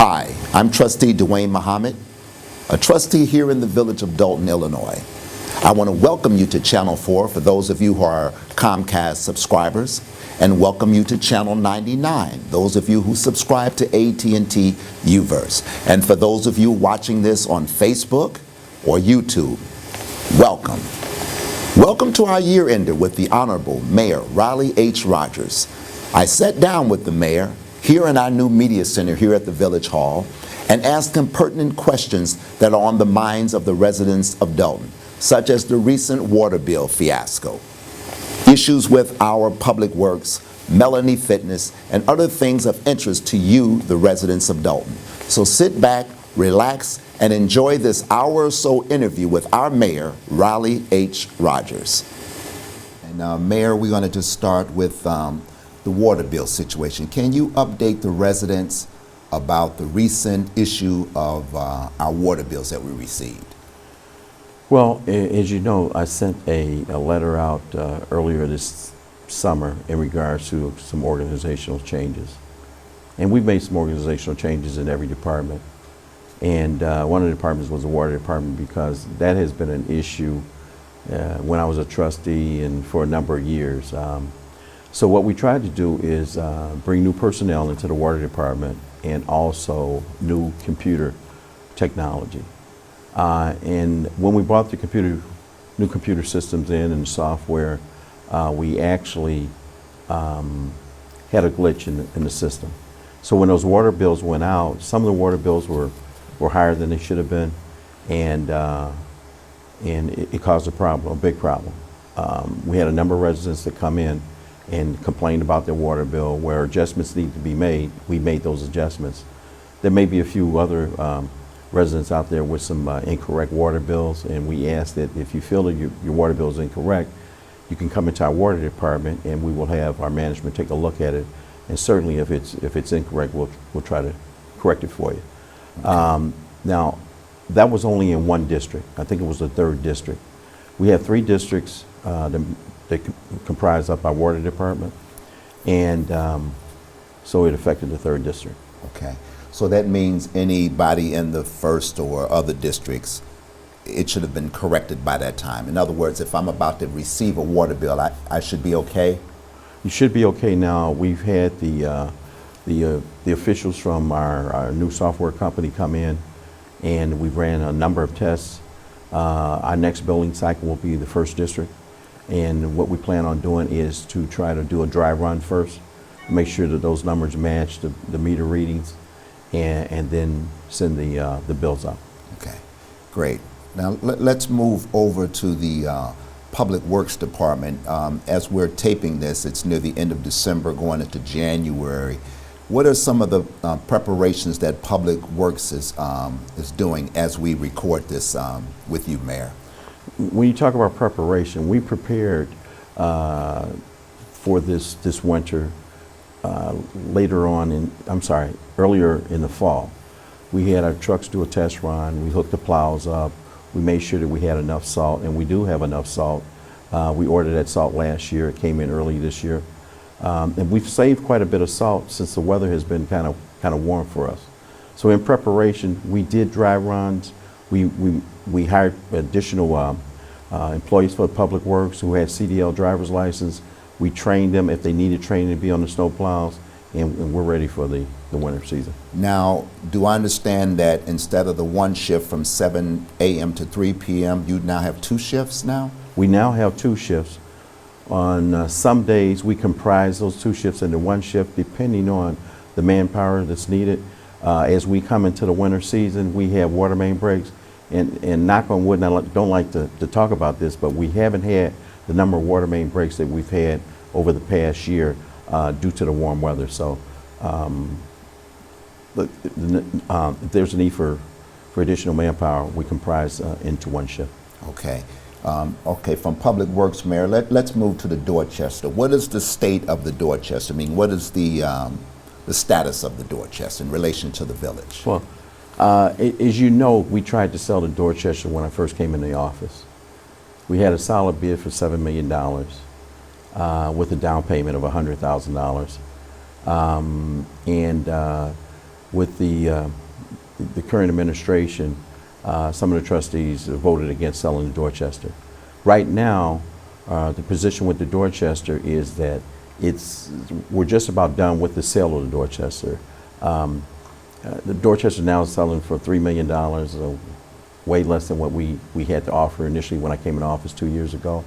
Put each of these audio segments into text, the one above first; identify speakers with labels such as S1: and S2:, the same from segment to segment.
S1: Hi, I'm Trustee Dwayne Muhammad, a trustee here in the village of Dolton, Illinois. I want to welcome you to Channel 4 for those of you who are Comcast subscribers, and welcome you to Channel 99, those of you who subscribe to AT&T UVerse. And for those of you watching this on Facebook or YouTube, welcome. Welcome to our year ender with the Honorable Mayor Raleigh H. Rogers. I sat down with the mayor here in our new media center here at the Village Hall and asked him pertinent questions that are on the minds of the residents of Dolton, such as the recent water bill fiasco, issues with our public works, Melanie Fitness, and other things of interest to you, the residents of Dolton. So sit back, relax, and enjoy this hour or so interview with our mayor, Raleigh H. Rogers. And Mayor, we're going to just start with the water bill situation. Can you update the residents about the recent issue of our water bills that we received?
S2: Well, as you know, I sent a letter out earlier this summer in regards to some organizational changes. And we've made some organizational changes in every department. And one of the departments was the water department, because that has been an issue when I was a trustee and for a number of years. So what we tried to do is bring new personnel into the water department and also new computer technology. And when we brought the new computer systems in and software, we actually had a glitch in the system. So when those water bills went out, some of the water bills were higher than they should have been, and it caused a problem, a big problem. We had a number of residents that come in and complained about their water bill. Where adjustments need to be made, we made those adjustments. There may be a few other residents out there with some incorrect water bills, and we ask that if you feel that your water bill is incorrect, you can come into our water department and we will have our management take a look at it. And certainly if it's incorrect, we'll try to correct it for you. Okay. Now, that was only in one district. I think it was the 3rd district. We have 3 districts that comprise up our water department, and so it affected the 3rd district.
S1: Okay, so that means anybody in the 1st or other districts, it should have been corrected by that time. In other words, if I'm about to receive a water bill, I should be okay?
S2: You should be okay now. We've had the officials from our new software company come in, and we've ran a number of tests. Our next billing cycle will be the 1st district. And what we plan on doing is to try to do a dry run first, make sure that those numbers match the meter readings, and then send the bills out.
S1: Okay, great. Now let's move over to the Public Works Department. As we're taping this, it's near the end of December, going into January. What are some of the preparations that Public Works is doing as we record this with you, Mayor?
S2: When you talk about preparation, we prepared for this winter earlier in the fall. We had our trucks do a test run, we hooked the plows up, we made sure that we had enough salt, and we do have enough salt. We ordered that salt last year, it came in early this year. And we've saved quite a bit of salt since the weather has been kind of warm for us. So in preparation, we did dry runs. We hired additional employees for Public Works who had CDL driver's license. We trained them if they needed training to be on the snow plows, and we're ready for the winter season.
S1: Now, do I understand that instead of the one shift from 7 a.m. to 3 p.m., you now have 2 shifts now?
S2: We now have 2 shifts. On some days, we comprise those 2 shifts into 1 shift, depending on the manpower that's needed. As we come into the winter season, we have water main breaks. And knock on wood, and I don't like to talk about this, but we haven't had the number of water main breaks that we've had over the past year due to the warm weather. So if there's a need for additional manpower, we comprise into 1 shift.
S1: Okay. Okay, from Public Works, Mayor, let's move to the Dorchester. What is the state of the Dorchester? I mean, what is the status of the Dorchester in relation to the village?
S2: Well, as you know, we tried to sell the Dorchester when I first came in the office. We had a solid bid for $7 million with a down payment of $100,000. with the current administration, some of the trustees voted against selling the Dorchester. Right now, the position with the Dorchester is that we're just about done with the sale of the Dorchester. The Dorchester now is selling for $3 million, way less than what we had to offer initially when I came in office 2 years ago.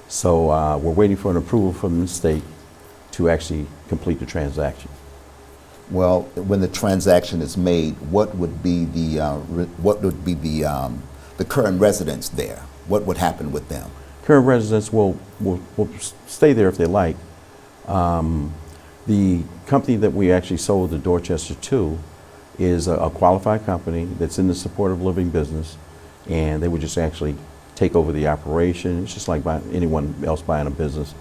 S2: So we're waiting for an approval from the state to actually complete the transaction.
S1: Well, when the transaction is made, what would be the current residents there? What would happen with them?
S2: Current residents will stay there if they like. The company that we actually sold the Dorchester to is a qualified company that's in the supportive living business, and they would just actually take over the operation. It's just like anyone else buying a business,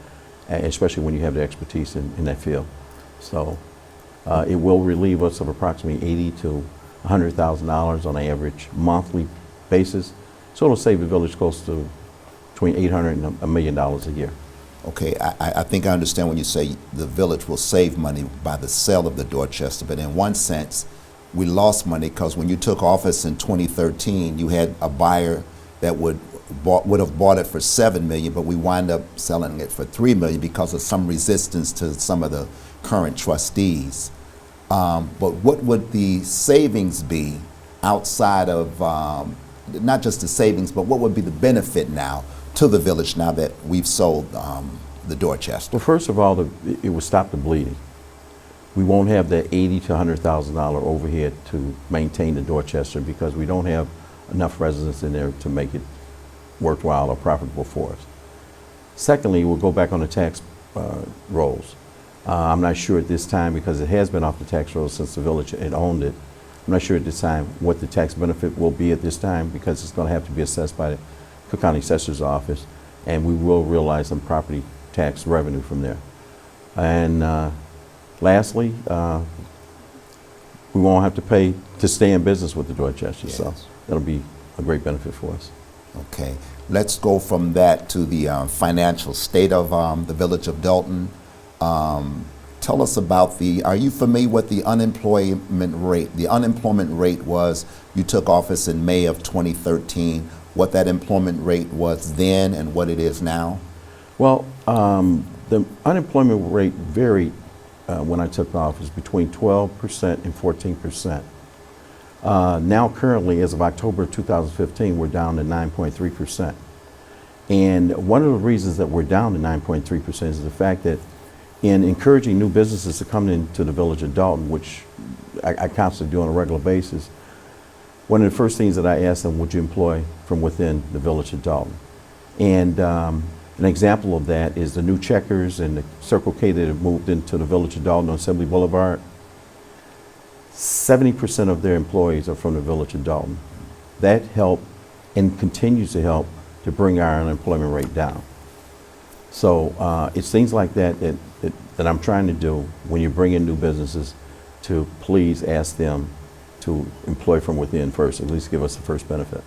S2: especially when you have the expertise in that field. So it will relieve us of approximately $80,000 to $100,000 on an average monthly basis. So it'll save the village close to between $800,000 and $1 million a year.
S1: Okay, I think I understand when you say the village will save money by the sale of the Dorchester, but in one sense, we lost money because when you took office in 2013, you had a buyer that would have bought it for $7 million, but we wind up selling it for $3 million because of some resistance to some of the current trustees. But what would the savings be outside of, not just the savings, but what would be the benefit now to the village now that we've sold the Dorchester?
S2: Well, first of all, it will stop the bleeding. We won't have the $80,000 to $100,000 overhead to maintain the Dorchester because we don't have enough residents in there to make it worthwhile or profitable for us. Secondly, we'll go back on the tax rolls. I'm not sure at this time, because it has been off the tax rolls since the village had owned it. I'm not sure at this time what the tax benefit will be at this time because it's going to have to be assessed by the Cook County Assessor's Office, and we will realize some property tax revenue from there. And lastly, we won't have to pay to stay in business with the Dorchester,
S1: Yes.
S2: so that'll be a great benefit for us.
S1: Okay, let's go from that to the financial state of the village of Dolton. Tell us about are you familiar with the unemployment rate? The unemployment rate was, you took office in May of 2013, what that employment rate was then and what it is now? Well,
S2: The unemployment rate varied when I took office between 12% and 14%. Now currently, as of October 2015, we're down to 9.3%. And one of the reasons that we're down to 9.3% is the fact that in encouraging new businesses to come into the village of Dolton, which I constantly do on a regular basis, one of the first things that I ask them, would you employ from within the village of Dolton? And an example of that is the new Checkers and the Circle K that have moved into the village of Dolton on Assembly Boulevard. 70% of their employees are from the village of Dolton. That helped and continues to help to bring our unemployment rate down. So it's things like that I'm trying to do when you bring in new businesses, to please ask them to employ from within first, at least give us the first benefit.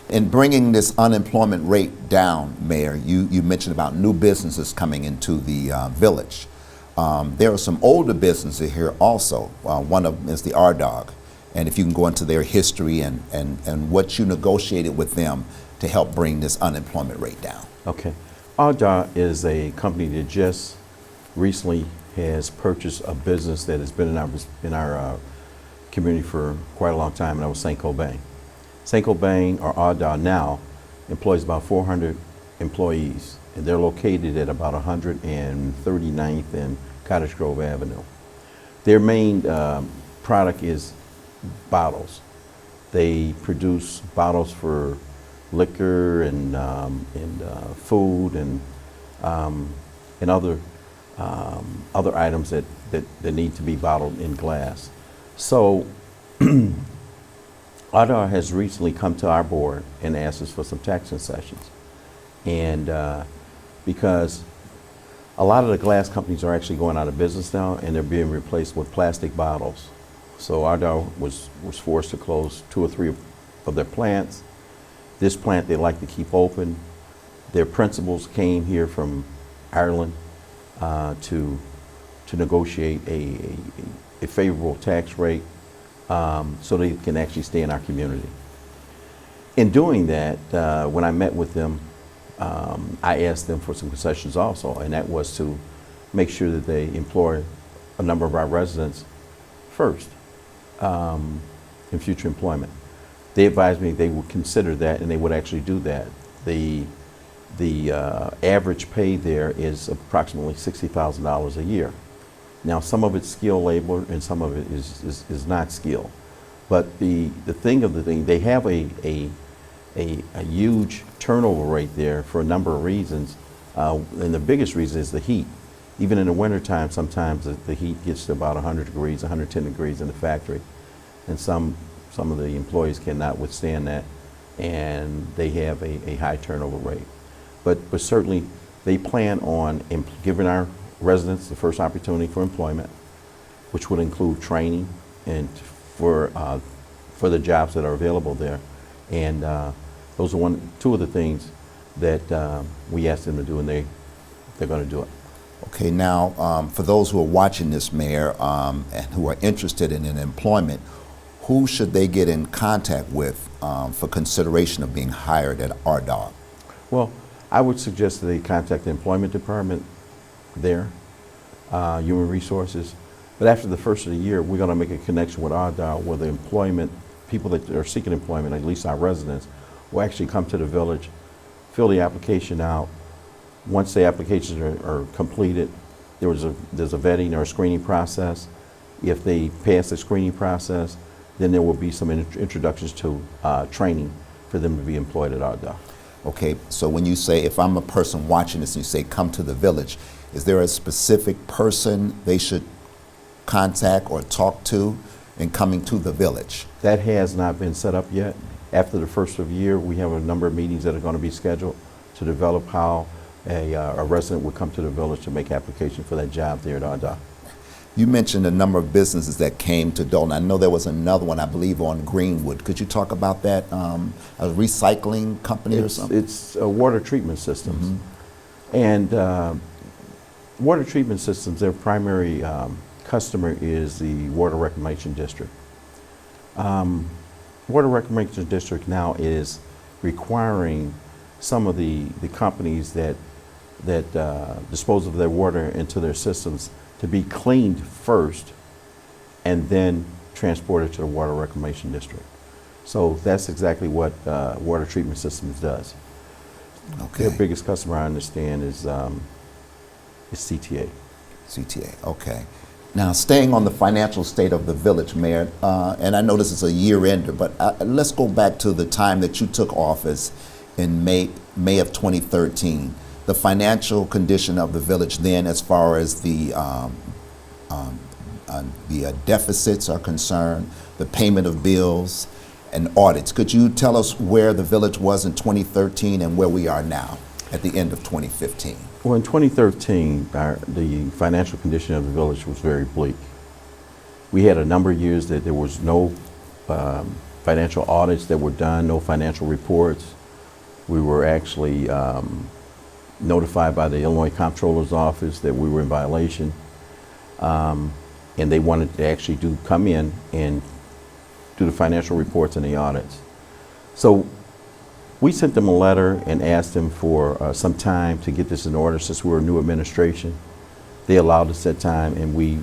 S1: In bringing this unemployment rate down, Mayor, you mentioned about new businesses coming into the village. There are some older businesses here also. One of them is the R-Dog. And if you can go into their history and what you negotiated with them to help bring this unemployment rate down.
S2: Okay. R-Dog is a company that just recently has purchased a business that has been in our community for quite a long time, and that was St. Cobain. St. Cobain, or R-Dog now, employs about 400 employees, and they're located at about 139th and Cottage Grove Avenue. Their main product is bottles. They produce bottles for liquor and food and other items that need to be bottled in glass. So R-Dog has recently come to our board and asked us for some tax concessions. And because a lot of the glass companies are actually going out of business now, and they're being replaced with plastic bottles. So R-Dog was forced to close 2 or 3 of their plants. This plant they like to keep open. Their principals came here from Ireland to negotiate a favorable tax rate. so they can actually stay in our community. In doing that, when I met with them, I asked them for some concessions also, and that was to make sure that they employ a number of our residents first in future employment. They advised me they would consider that, and they would actually do that. The average pay there is approximately $60,000 a year. Now, some of it's skilled labor and some of it is not skilled. But the thing, they have a huge turnover rate there for a number of reasons. And the biggest reason is the heat. Even in the wintertime, sometimes the heat gets to about 100 degrees, 110 degrees in the factory. And some of the employees cannot withstand that, and they have a high turnover rate. But certainly, they plan on giving our residents the first opportunity for employment, which would include training and for the jobs that are available there. And those are two of the things that we asked them to do, and they're going to do it.
S1: Okay, now for those who are watching this, Mayor, and who are interested in employment, who should they get in contact with for consideration of being hired at RDOG?
S2: Well, I would suggest that they contact the employment department there, human resources. But after the first of the year, we're going to make a connection with RDOG where the employment, people that are seeking employment, at least our residents, will actually come to the village, fill the application out. Once the applications are completed, there's a vetting or a screening process. If they pass the screening process, then there will be some introductions to training for them to be employed at RDOG.
S1: Okay, so when you say, if I'm a person watching this and you say come to the village, is there a specific person they should contact or talk to in coming to the village?
S2: That has not been set up yet. After the first of the year, we have a number of meetings that are going to be scheduled to develop how a resident would come to the village to make application for that job there at RDOG.
S1: You mentioned a number of businesses that came to Dolton. I know there was another one, I believe, on Greenwood. Could you talk about that? A recycling company or something?
S2: It's water treatment systems. And water treatment systems, their primary customer is the Water Reclamation District. Water Reclamation District now is requiring some of the companies that dispose of their water into their systems to be cleaned first and then transported to the Water Reclamation District. So that's exactly what Water Treatment Systems does.
S1: Okay.
S2: Their biggest customer, I understand, is CTA.
S1: CTA, okay. Now, staying on the financial state of the village, Mayor, and I know this is a year-ender, but let's go back to the time that you took office in May of 2013. The financial condition of the village then, as far as the deficits are concerned, the payment of bills and audits. Could you tell us where the village was in 2013 and where we are now at the end of 2015?
S2: Well, in 2013, the financial condition of the village was very bleak. We had a number of years that there was no financial audits that were done, no financial reports. We were actually notified by the Illinois Comptroller's Office that we were in violation, and they wanted to actually come in and do the financial reports and the audits. So we sent them a letter and asked them for some time to get this in order since we were a new administration. They allowed us that time, and we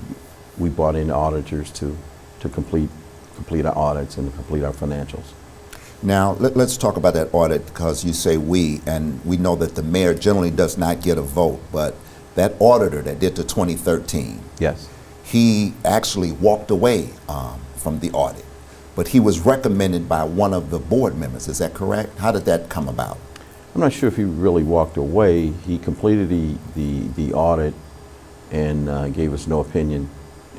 S2: brought in auditors to complete our audits and to complete our financials.
S1: Now, let's talk about that audit, because you say we, and we know that the mayor generally does not get a vote, but that auditor that did the 2013,
S2: yes,
S1: he actually walked away from the audit, but he was recommended by one of the board members. Is that correct? How did that come about?
S2: I'm not sure if he really walked away. He completed the audit and gave us no opinion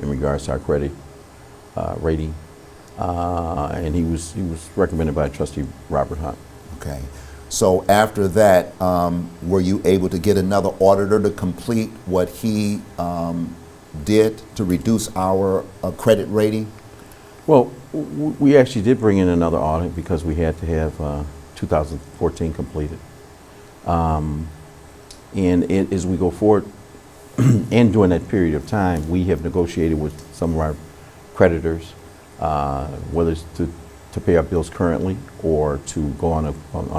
S2: in regards to our credit rating. And he was recommended by Trustee Robert Hunt.
S1: Okay. So after that, were you able to get another auditor to complete what he did to reduce our credit rating?
S2: Well, we actually did bring in another audit because we had to have 2014 completed. And as we go forward, and during that period of time, we have negotiated with some of our creditors whether it's to pay our bills currently or to go on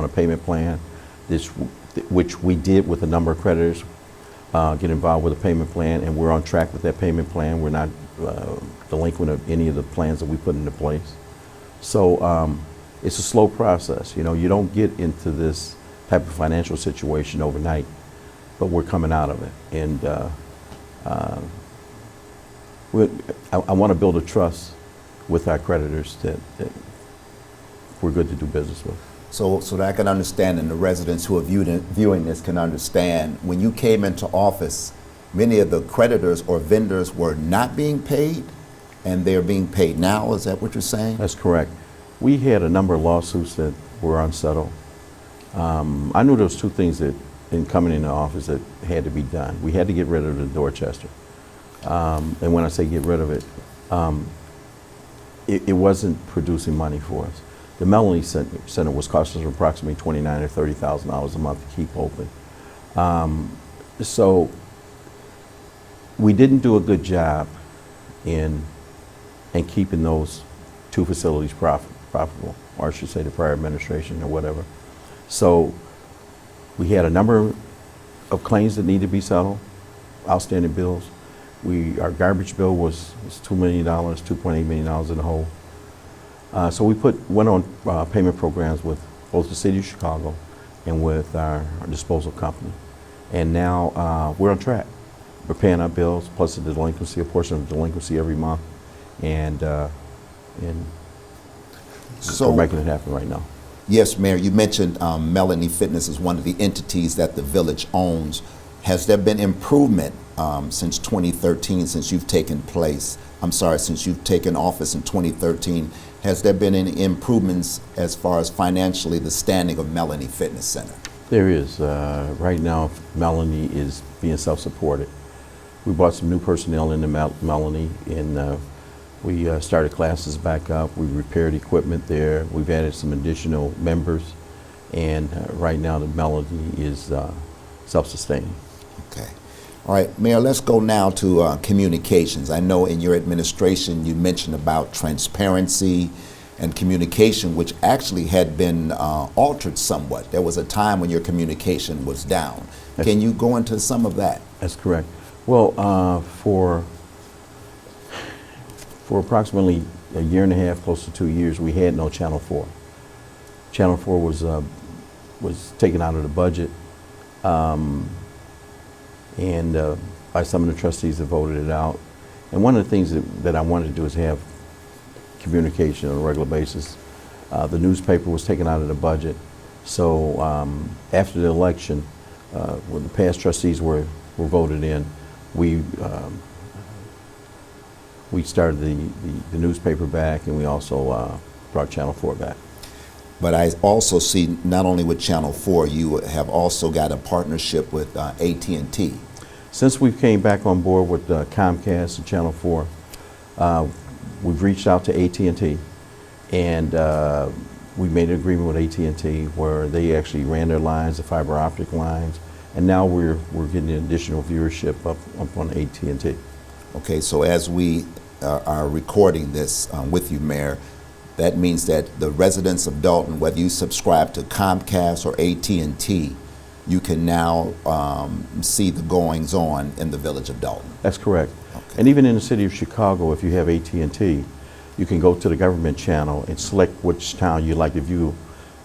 S2: a payment plan, which we did with a number of creditors, get involved with a payment plan, and we're on track with that payment plan. We're not delinquent of any of the plans that we put into place. So it's a slow process. You know, you don't get into this type of financial situation overnight, but we're coming out of it. And I want to build a trust with our creditors that we're good to do business with.
S1: So that I can understand, and the residents who are viewing this can understand, when you came into office, many of the creditors or vendors were not being paid, and they're being paid now. Is that what you're saying?
S2: That's correct. We had a number of lawsuits that were unsettled. I knew there was two things that, in coming into office, that had to be done. We had to get rid of the Dorchester. And when I say get rid of it, it wasn't producing money for us. The Melanie Center was costing us approximately $29,000 or $30,000 a month to keep open. So we didn't do a good job in keeping those two facilities profitable, or I should say the prior administration or whatever. So we had a number of claims that needed to be settled, outstanding bills. Our garbage bill was $2 million, $2.8 million in the hole. So we went on payment programs with both the city of Chicago and with our disposal company. And now we're on track. We're paying our bills, plus the delinquency, a portion of the delinquency every month. And
S1: so
S2: we're making it happen right now.
S1: Yes, Mayor, you mentioned Melanie Fitness is one of the entities that the village owns. Has there been improvement since 2013, since you've taken office in 2013? Has there been any improvements as far as financially the standing of Melanie Fitness Center?
S2: There is. Right now, Melanie is being self-supported. We brought some new personnel into Melanie, and we started classes back up. We repaired equipment there. We've added some additional members, and right now the Melanie is self-sustaining.
S1: Okay. All right, Mayor, let's go now to communications. I know in your administration you mentioned about transparency and communication, which actually had been altered somewhat. There was a time when your communication was down. Can you go into some of that? That's
S2: correct. Well, for approximately a year and a half, close to 2 years, we had no Channel 4. Channel 4 was taken out of the budget. And by some of the trustees that voted it out. And one of the things that I wanted to do is have communication on a regular basis. The newspaper was taken out of the budget. So after the election, when the past trustees were voted in, we started the newspaper back, and we also brought Channel 4 back.
S1: But I also see, not only with Channel 4, you have also got a partnership with AT&T.
S2: Since we came back on board with Comcast and Channel 4, we've reached out to AT&T, and we made an agreement with AT&T where they actually ran their lines, the fiber optic lines, and now we're getting additional viewership up on AT&T. Okay, so as we are recording this with you, Mayor, that means that the residents of Dolton, whether you subscribe to Comcast or AT&T, you can now see the goings-on in the village of Dolton. That's correct. Okay. And even in the city of Chicago, if you have AT&T, you can go to the government channel and select which town you'd like to view,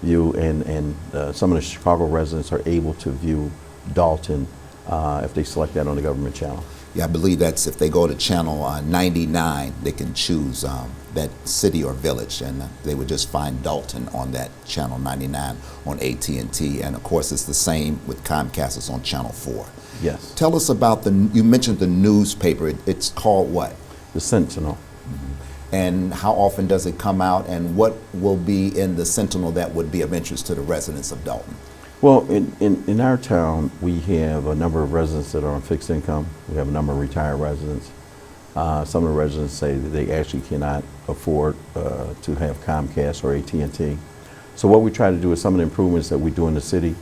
S2: and some of the Chicago residents are able to view Dolton if they select that on the government channel.
S1: Yeah, I believe that's if they go to channel 99, they can choose that city or village, and they would just find Dolton on that channel 99 on AT&T, and of course it's the same with Comcast. It's on channel 4.
S2: Yes.
S1: Tell us about you mentioned the newspaper. It's called what?
S2: The Sentinel.
S1: Mm-hmm. And how often does it come out, and what will be in the Sentinel that would be of interest to the residents of Dolton?
S2: Well, in our town, we have a number of residents that are on fixed income. We have a number of retired residents. Some of the residents say that they actually cannot afford to have Comcast or AT&T. So what we try to do is some of the improvements that we do in the city,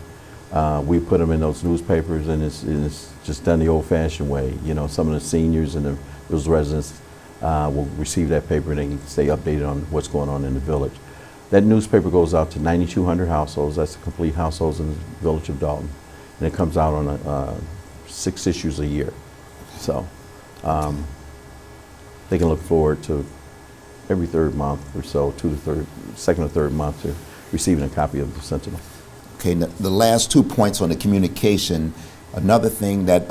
S2: we put them in those newspapers, and it's just done the old-fashioned way. You know, some of the seniors and those residents, will receive that paper and they can stay updated on what's going on in the village. That newspaper goes out to 9,200 households. That's the complete households in the village of Dolton. And it comes out on 6 issues a year. So they can look forward to every third month or so, second or third month, to receiving a copy of the Sentinel.
S1: Okay, the last 2 points on the communication, another thing that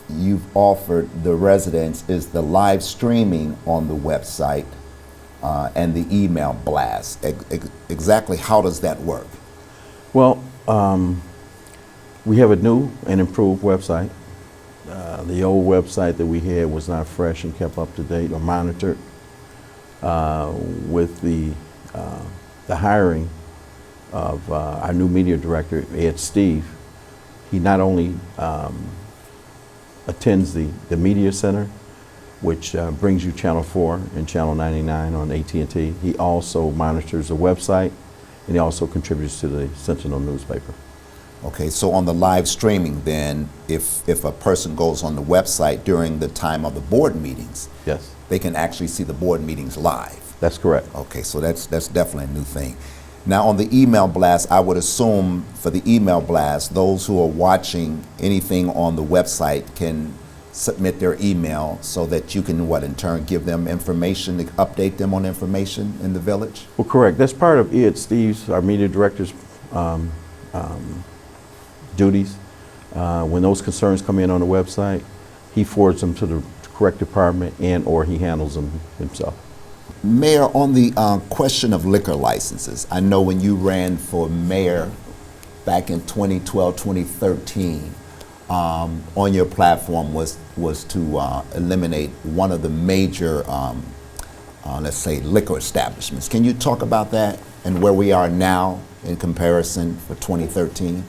S1: you've offered the residents is the live streaming on the website and the email blast. Exactly how does that work?
S2: Well, we have a new and improved website. The old website that we had was not fresh and kept up to date or monitored. With the hiring of our new media director, Ed Steve, he not only attends the media center, which brings you Channel 4 and Channel 99 on AT&T. He also monitors the website, and he also contributes to the Sentinel newspaper.
S1: Okay, so on the live streaming then, if a person goes on the website during the time of the board meetings,
S2: Yes,
S1: they can actually see the board meetings live.
S2: that's correct.
S1: Okay, so that's definitely a new thing. Now on the email blast, I would assume for the email blast, those who are watching anything on the website can submit their email so that you can, in turn give them information, to update them on information in the village?
S2: Well, correct. That's part of Ed Steve's, our media director's duties. When those concerns come in on the website, he forwards them to the correct department or he handles them himself.
S1: Mayor, on the question of liquor licenses, I know when you ran for mayor back in 2012, 2013, on your platform was to eliminate one of the major, let's say, liquor establishments. Can you talk about that and where we are now in comparison for 2013?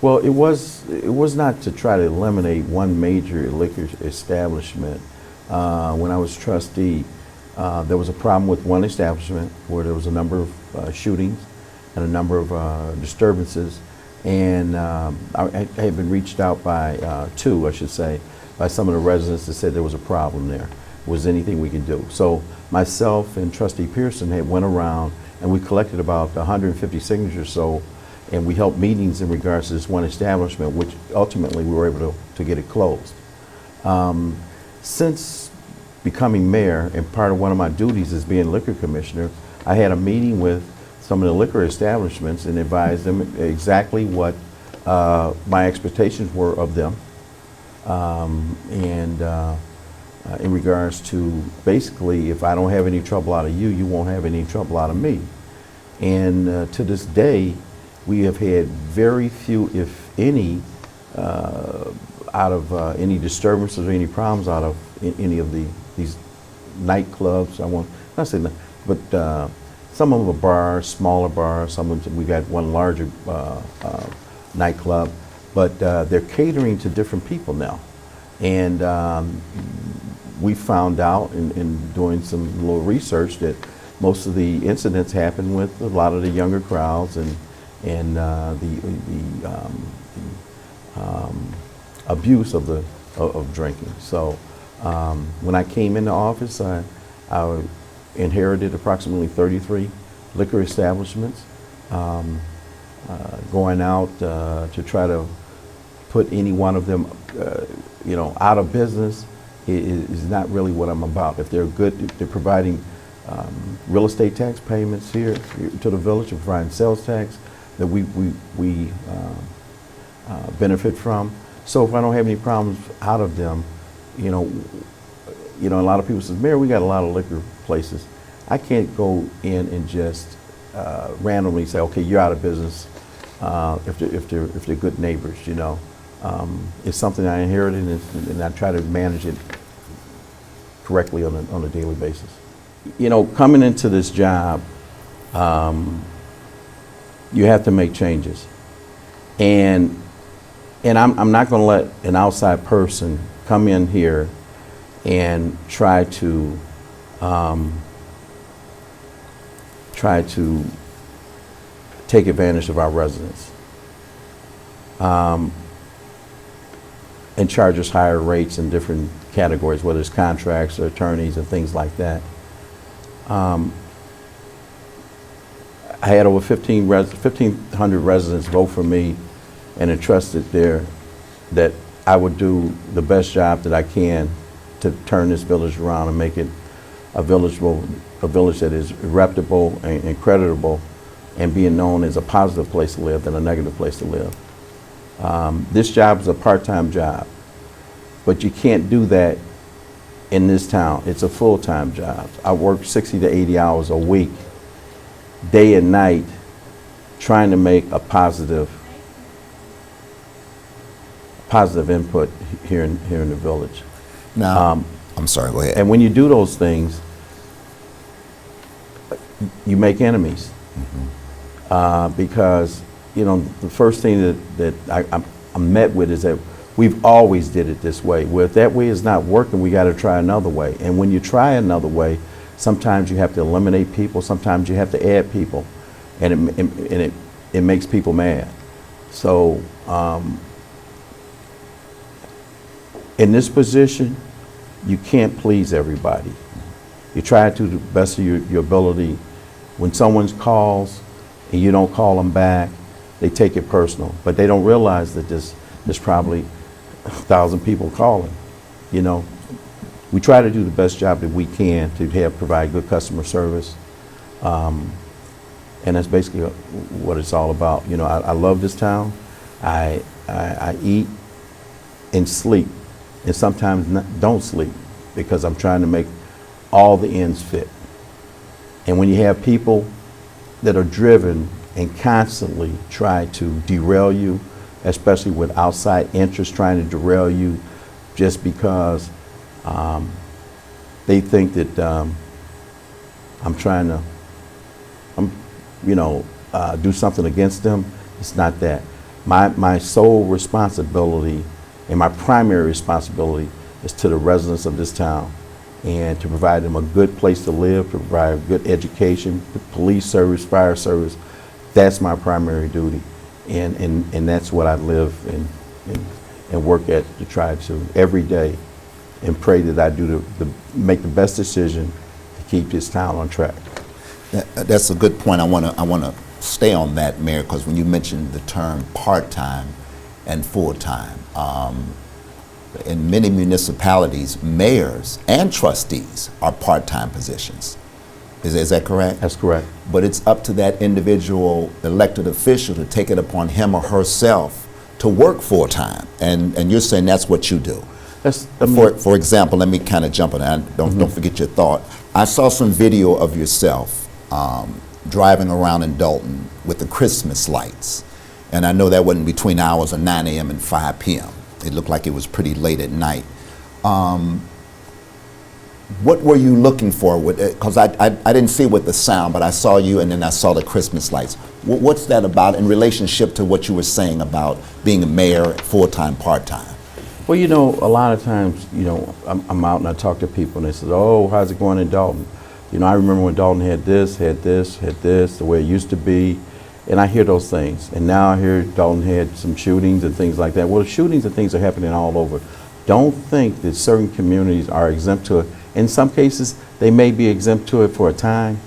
S2: Well, it was not to try to eliminate one major liquor establishment. When I was trustee, there was a problem with one establishment where there was a number of shootings and a number of disturbances, and I had been reached out by by some of the residents that said there was a problem there. Was anything we could do? So myself and Trustee Pearson had went around and we collected about 150 signatures or so, and we held meetings in regards to this one establishment, which ultimately we were able to get it closed. Since becoming mayor, and part of one of my duties is being liquor commissioner, I had a meeting with some of the liquor establishments and advised them exactly what my expectations were of them, in regards to basically, if I don't have any trouble out of you, you won't have any trouble out of me. And to this day, we have had very few, if any, out of any disturbances or any problems out of any of these nightclubs. I won't not say, but some of them are bars, smaller bars. Some of them, we got one larger nightclub, but they're catering to different people now. And we found out in doing some little research that most of the incidents happen with a lot of the younger crowds and the abuse of drinking. So when I came into office, I inherited approximately 33 liquor establishments. Going out to try to put any one of them, out of business is not really what I'm about. If they're good, if they're providing real estate tax payments here to the village, and providing sales tax that we benefit from. So if I don't have any problems out of them, a lot of people say, Mayor, we got a lot of liquor places. I can't go in and just randomly say, okay, you're out of business if they're good neighbors. It's something I inherited, and I try to manage it correctly on a daily basis. Coming into this job, you have to make changes, and I'm not going to let an outside person come in here and try to take advantage of our residents and charge us higher rates and different categories, whether it's contracts or attorneys and things like that. I had over 1,500 residents vote for me and entrusted there that I would do the best job that I can to turn this village around and make it a village that is reputable and creditable and being known as a positive place to live than a negative place to live. This job is a part-time job, but you can't do that in this town. It's a full-time job. I work 60 to 80 hours a week, day and night, trying to make a positive input here in the village.
S1: Now, I'm sorry, go ahead.
S2: And when you do those things, you make enemies. Because, you know, the first thing that I'm met with is that we've always did it this way. Well, if that way is not working, we got to try another way. And when you try another way, sometimes you have to eliminate people, sometimes you have to add people, and it makes people mad. So in this position, you can't please everybody. You try to the best of your ability. When someone calls and you don't call them back, they take it personal. But they don't realize that there's probably 1,000 people calling. You know, we try to do the best job that we can to provide good customer service. And that's basically what it's all about. You know, I love this town. I eat and sleep, and sometimes don't sleep, because I'm trying to make all the ends fit. And when you have people that are driven and constantly try to derail you, especially with outside interests trying to derail you just because they think that I'm trying to do something against them, it's not that. My sole responsibility and my primary responsibility is to the residents of this town, and to provide them a good place to live, to provide good education, police service, fire service. That's my primary duty. And that's what I live and work at, to try to every day, and pray that I do make the best decision to keep this town on track.
S1: That's a good point. I want to stay on that, Mayor, because when you mentioned the term part-time and full-time, in many municipalities, mayors and trustees are part-time positions. Is that correct?
S2: That's correct.
S1: But it's up to that individual elected official to take it upon him or herself to work full-time. And you're saying that's what you do. For example, let me kind of jump on that. Don't forget your thought. I saw some video of yourself driving around in Dolton with the Christmas lights. And I know that wasn't between hours of 9 a.m. and 5 p.m. It looked like it was pretty late at night. What were you looking for? Because I didn't see it with the sound, but I saw you and then I saw the Christmas lights. What's that about in relationship to what you were saying about being a mayor, full-time, part-time?
S2: Well, you know, a lot of times, you know, I'm out and I talk to people and they say, oh, how's it going in Dolton? You know, I remember when Dolton had this, the way it used to be. And I hear those things. And now I hear Dolton had some shootings and things like that. Well, the shootings and things are happening all over. Don't think that certain communities are exempt to it. In some cases, they may be exempt to it for a time,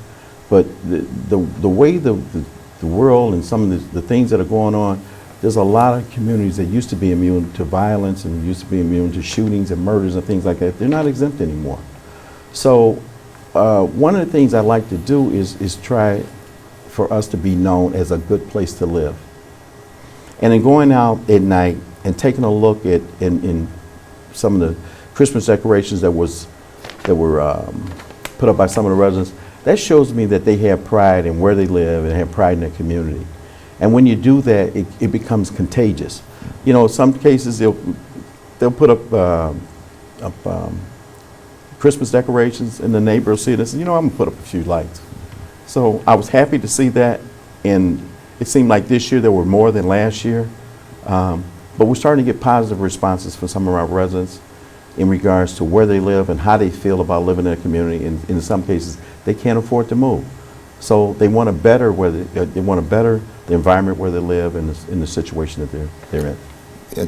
S2: but the way the world and some of the things that are going on, there's a lot of communities that used to be immune to violence and used to be immune to shootings and murders and things like that. They're not exempt anymore. So one of the things I like to do is try for us to be known as a good place to live. And then going out at night and taking a look at in some of the Christmas decorations that were put up by some of the residents, that shows me that they have pride in where they live and have pride in their community. And when you do that, it becomes contagious. You know, some cases they'll put up Christmas decorations and the neighbor will see it and say, you know, I'm gonna put up a few lights. So I was happy to see that, and it seemed like this year there were more than last year. But we're starting to get positive responses from some of our residents in regards to where they live and how they feel about living in a community. And in some cases, they can't afford to move. So they want to better the environment where they live and in the situation that they're in.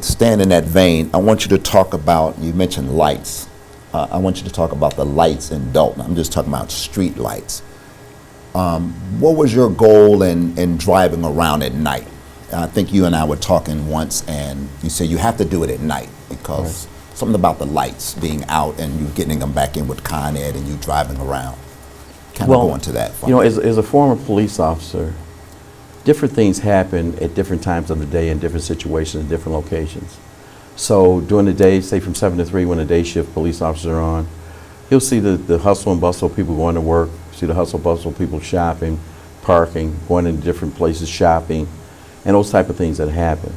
S1: staying in that vein, I want you to talk about, you mentioned lights. I want you to talk about the lights in Dolton. I'm just talking about street lights. What was your goal in driving around at night? I think you and I were talking once, and you said you have to do it at night because something about the lights being out and you getting them back in with Con Ed and you driving around. Kind of go into that.
S2: You know, as a former police officer, different things happen at different times of the day in different situations, in different locations. So during the day, say from 7 to 3 when the day shift police officers are on, you'll see the hustle and bustle of people going to work, see the hustle and bustle of people shopping, parking, going into different places, shopping, and those type of things that happen.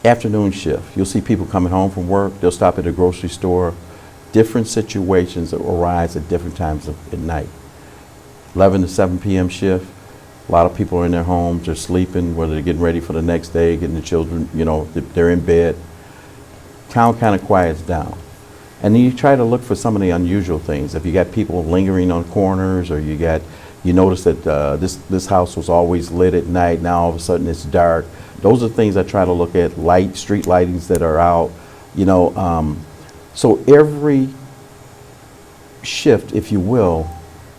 S2: Afternoon shift, you'll see people coming home from work, they'll stop at the grocery store. Different situations that arise at different times at night. 11 to 7 p.m. shift, a lot of people are in their homes, they're sleeping, whether they're getting ready for the next day, getting the children, you know, they're in bed. Town kind of quiets down. And then you try to look for some of the unusual things. If you got people lingering on corners, or you notice that this house was always lit at night, now all of a sudden it's dark. Those are things I try to look at, street lightings that are out, you know. So every shift, if you will,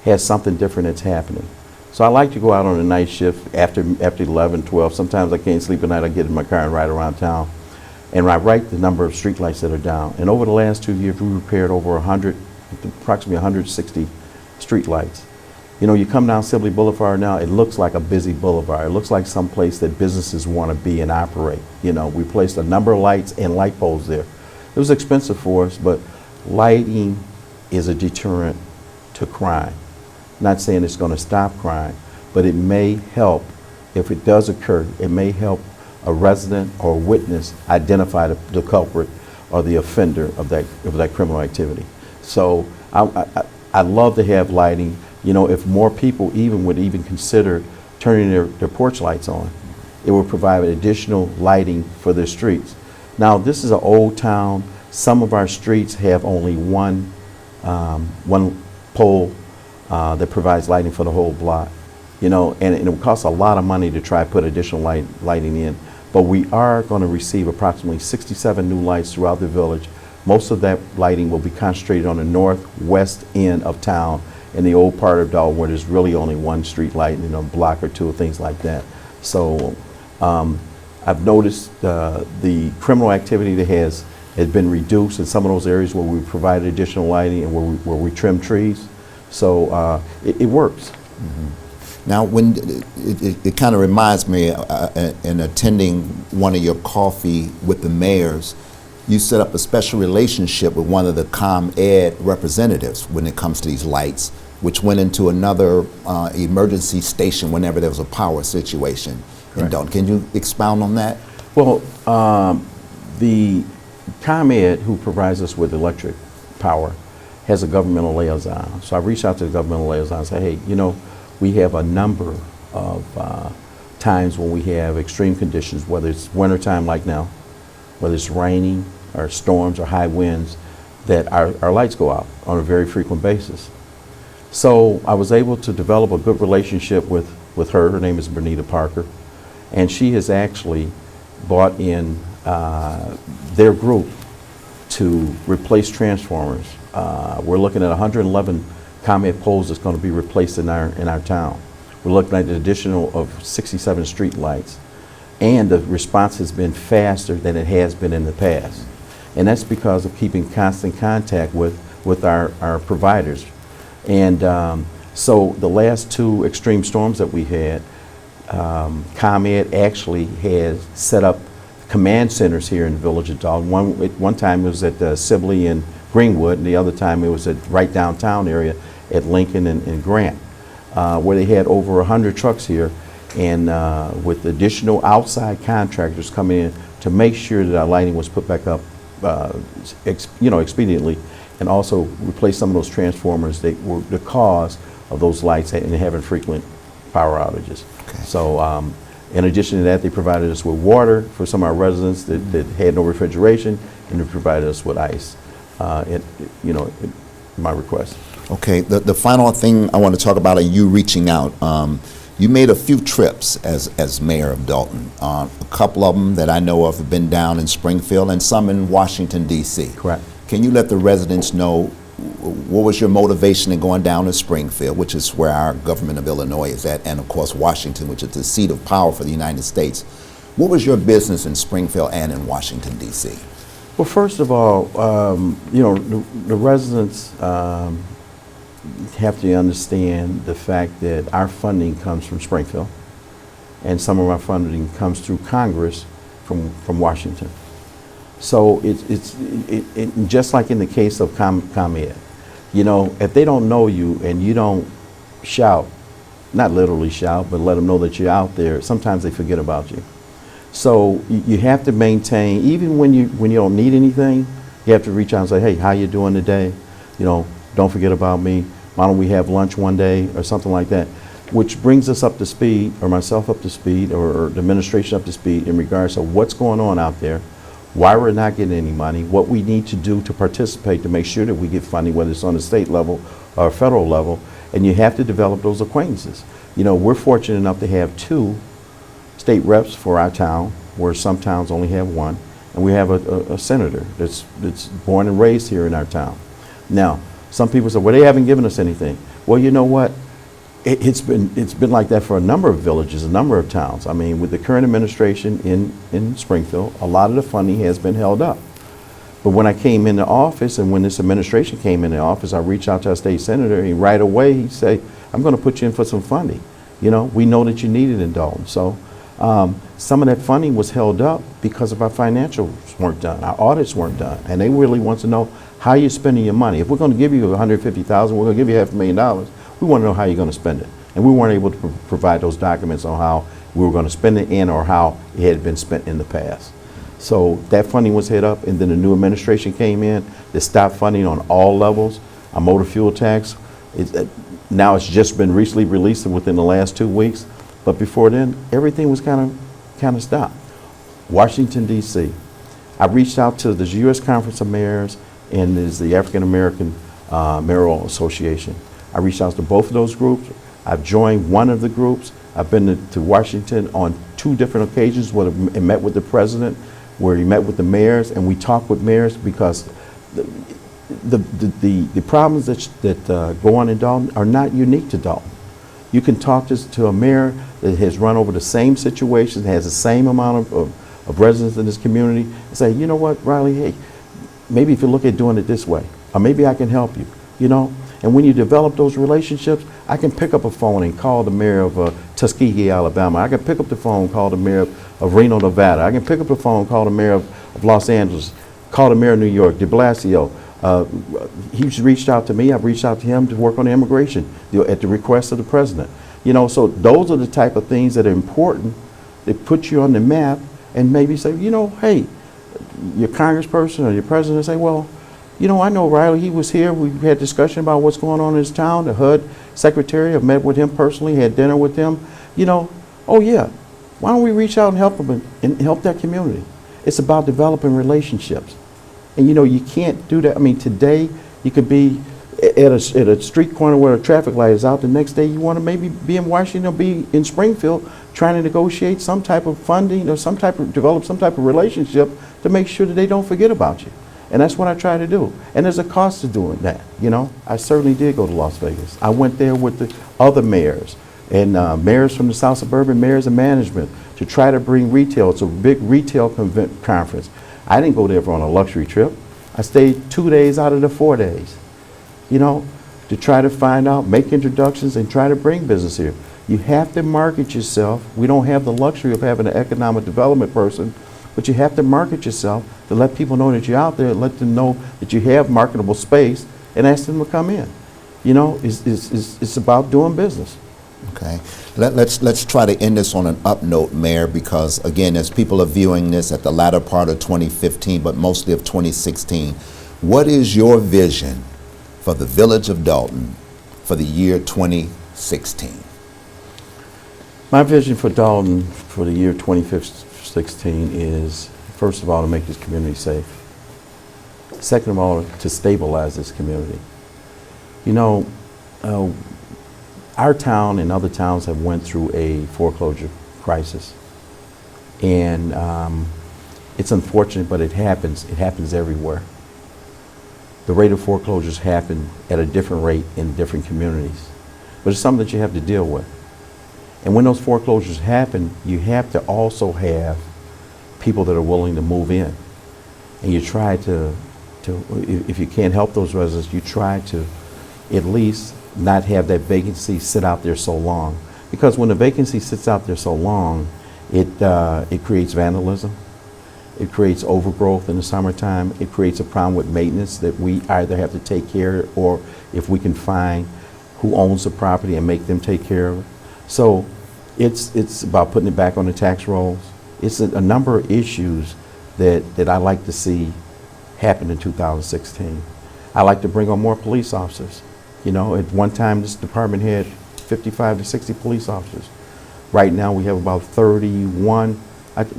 S2: has something different that's happening. So I like to go out on a night shift after 11, 12. Sometimes I can't sleep at night, I get in my car and ride around town. And I write the number of street lights that are down. And over the last 2 years, we repaired over approximately 160 street lights. You know, you come down Sibley Boulevard now, it looks like a busy boulevard. It looks like some place that businesses want to be and operate. You know, we placed a number of lights and light poles there. It was expensive for us, but lighting is a deterrent to crime. Not saying it's going to stop crime, but it may help, if it does occur, it may help a resident or a witness identify the culprit or the offender of that criminal activity. So I love to have lighting. You know, if more people would consider turning their porch lights on, it would provide additional lighting for their streets. Now, this is an old town. Some of our streets have only one pole that provides lighting for the whole block. You know, and it would cost a lot of money to try to put additional lighting in. But we are going to receive approximately 67 new lights throughout the village. Most of that lighting will be concentrated on the northwest end of town in the old part of Dolton, where there's really only one street light, you know, a block or two, things like that. So I've noticed the criminal activity that has been reduced in some of those areas where we provide additional lighting and where we trim trees. So it works.
S1: Mm-hmm. Now, when it kind of reminds me, in attending one of your coffee with the mayors, you set up a special relationship with one of the ComEd representatives when it comes to these lights, which went into another emergency station whenever there was a power situation.
S2: Correct.
S1: Can you expound on that?
S2: Well, the ComEd, who provides us with electric power, has a governmental liaison. So I reached out to the governmental liaison and said, hey, you know, we have a number of times when we have extreme conditions, whether it's wintertime like now, whether it's raining or storms or high winds, that our lights go out on a very frequent basis. So I was able to develop a good relationship with her. Her name is Bernita Parker, and she has actually brought in their group to replace transformers. We're looking at 111 ComEd poles that's going to be replaced in our town. We're looking at an additional of 67 street lights, and the response has been faster than it has been in the past. And that's because of keeping constant contact with our providers. And so the last two extreme storms that we had, ComEd actually has set up command centers here in the village of Dolton. One time it was at Sibley and Greenwood, and the other time it was at right downtown area at Lincoln and Grant, where they had over 100 trucks here, and with additional outside contractors coming in to make sure that our lighting was put back up, expediently, and also replace some of those transformers that were the cause of those lights and having frequent power outages. Okay. So in addition to that, they provided us with water for some of our residents that had no refrigeration, and they provided us with ice. My request.
S1: Okay, the final thing I want to talk about is you reaching out. You made a few trips as mayor of Dolton. A couple of them that I know of have been down in Springfield and some in Washington, D.C.
S2: Correct.
S1: Can you let the residents know what was your motivation in going down to Springfield, which is where our government of Illinois is at, and of course Washington, which is the seat of power for the United States. What was your business in Springfield and in Washington, D.C.?
S2: Well, first of all, you know, the residents have to understand the fact that our funding comes from Springfield, and some of our funding comes through Congress from Washington. So it's just like in the case of ComEd. You know, if they don't know you and you don't shout, not literally shout, but let them know that you're out there, sometimes they forget about you. So you have to maintain, even when you don't need anything, you have to reach out and say, hey, how you doing today? You know, don't forget about me. Why don't we have lunch one day or something like that? Which brings us up to speed, or myself up to speed, or the administration up to speed in regards to what's going on out there, why we're not getting any money, what we need to do to participate to make sure that we get funding, whether it's on the state level or federal level, and you have to develop those acquaintances. You know, we're fortunate enough to have 2 state reps for our town, where some towns only have 1, and we have a senator that's born and raised here in our town. Now, some people say, well, they haven't given us anything. Well, you know what? It's been like that for a number of villages, a number of towns. I mean, with the current administration in Springfield, a lot of the funding has been held up. But when I came into office, and when this administration came into office, I reached out to our state senator, and right away he said, I'm going to put you in for some funding. You know, we know that you need it in Dolton. So some of that funding was held up because of our financials weren't done, our audits weren't done, and they really want to know how you're spending your money. If we're going to give you $150,000, we're going to give you $500,000. We want to know how you're going to spend it. And we weren't able to provide those documents on how we were going to spend it or how it had been spent in the past. So that funding was hit up, and then the new administration came in. They stopped funding on all levels. Our motor fuel tax, now it's just been recently released within the last 2 weeks. But before then, everything was kind of stopped. Washington, D.C. I reached out to the U.S. Conference of Mayors and there's the African American Mayoral Association. I reached out to both of those groups. I've joined one of the groups. I've been to Washington on 2 different occasions where I met with the president, where he met with the mayors, and we talked with mayors because the problems that go on in Dolton are not unique to Dolton. You can talk to a mayor that has run over the same situations, has the same amount of residents in this community, and say, you know what, Riley, hey, maybe if you look at doing it this way, or maybe I can help you, you know? And when you develop those relationships, I can pick up a phone and call the mayor of Tuskegee, Alabama. I can pick up the phone, call the mayor of Reno, Nevada. I can pick up the phone, call the mayor of Los Angeles, call the mayor of New York, de Blasio. He's reached out to me. I've reached out to him to work on immigration at the request of the president. You know, so those are the type of things that are important that put you on the map and maybe say, you know, hey, your congressperson or your president say, well, you know, I know Riley, he was here. We had discussion about what's going on in his town. The HUD secretary, I've met with him personally, had dinner with him. You know, oh yeah, why don't we reach out and help him and help that community? It's about developing relationships. And you know, you can't do that. I mean, today you could be at a street corner where a traffic light is out. The next day you want to maybe be in Washington or be in Springfield trying to negotiate some type of funding or develop some type of relationship to make sure that they don't forget about you. And that's what I try to do. And there's a cost to doing that, you know. I certainly did go to Las Vegas. I went there with the other mayors and mayors from the South Suburban Mayors and Management to try to bring retail. It's a big retail conference. I didn't go there on a luxury trip. I stayed 2 days out of the 4 days, you know, to try to find out, make introductions, and try to bring business here. You have to market yourself. We don't have the luxury of having an economic development person, but you have to market yourself to let people know that you're out there, let them know that you have marketable space, and ask them to come in. You know, it's about doing business.
S1: Okay, let's try to end this on an up note, Mayor, because again, as people are viewing this at the latter part of 2015, but mostly of 2016, what is your vision for the village of Dolton for the year 2016?
S2: My vision for Dolton for the year 2016 is, first of all, to make this community safe. Second of all, to stabilize this community. You know, our town and other towns have went through a foreclosure crisis. And it's unfortunate, but it happens. It happens everywhere. The rate of foreclosures happen at a different rate in different communities. But it's something that you have to deal with. And when those foreclosures happen, you have to also have people that are willing to move in. And you try to if you can't help those residents, you try to at least not have that vacancy sit out there so long. Because when a vacancy sits out there so long, it creates vandalism. It creates overgrowth in the summertime. It creates a problem with maintenance that we either have to take care of, or if we can find who owns the property and make them take care of it. So it's about putting it back on the tax rolls. It's a number of issues that I like to see happen in 2016. I like to bring on more police officers. You know, at one time this department had 55 to 60 police officers. Right now we have about 31,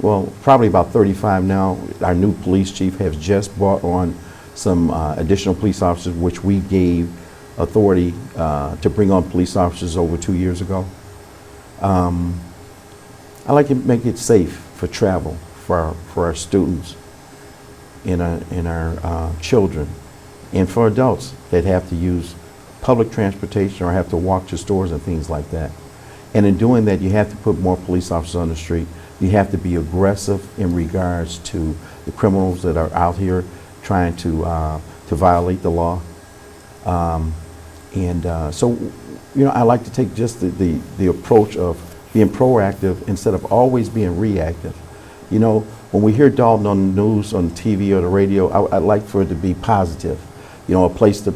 S2: well, probably about 35 now. Our new police chief has just brought on some additional police officers, which we gave authority to bring on police officers over 2 years ago. I like to make it safe for travel for our students and our children, and for adults that have to use public transportation or have to walk to stores and things like that. And in doing that, you have to put more police officers on the street. You have to be aggressive in regards to the criminals that are out here trying to violate the law. So, you know, I like to take just the approach of being proactive instead of always being reactive. You know, when we hear Dolton on the news, on TV or the radio, I'd like for it to be positive. You know, a place to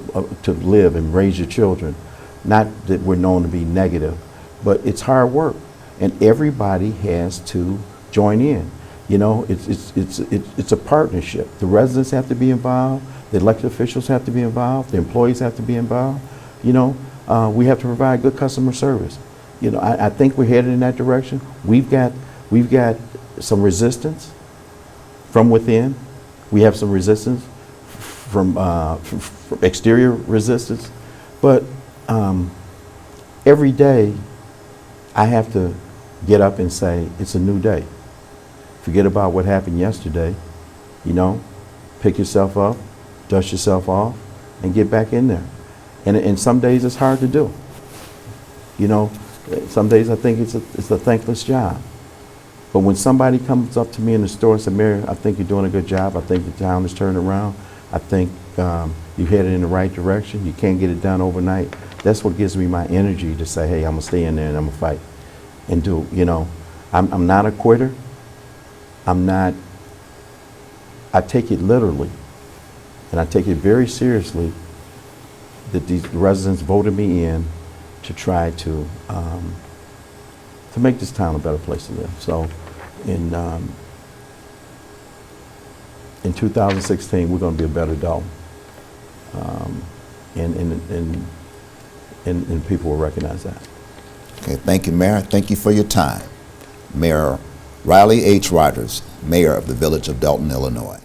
S2: live and raise your children. Not that we're known to be negative, but it's hard work, and everybody has to join in. You know, it's a partnership. The residents have to be involved. The elected officials have to be involved. The employees have to be involved. You know, we have to provide good customer service. You know, I think we're headed in that direction. We've got some resistance from within. We have some resistance from exterior resistance, but every day I have to get up and say it's a new day. Forget about what happened yesterday. You know, pick yourself up, dust yourself off, and get back in there. And some days it's hard to do. You know, some days I think it's a thankless job. But when somebody comes up to me in the store and says, "Mayor, I think you're doing a good job. I think the town is turning around. I think you're headed in the right direction. You can't get it done overnight." That's what gives me my energy to say, "Hey, I'm gonna stay in there and I'm gonna fight and do." You know, I'm not a quitter. I take it literally, and I take it very seriously that these residents voted me in to try to make this town a better place to live. So in 2016, we're going to be a better Dolton, and people will recognize that.
S1: Okay, thank you, Mayor. Thank you for your time. Mayor Riley H. Rogers, Mayor of the Village of Dolton, Illinois.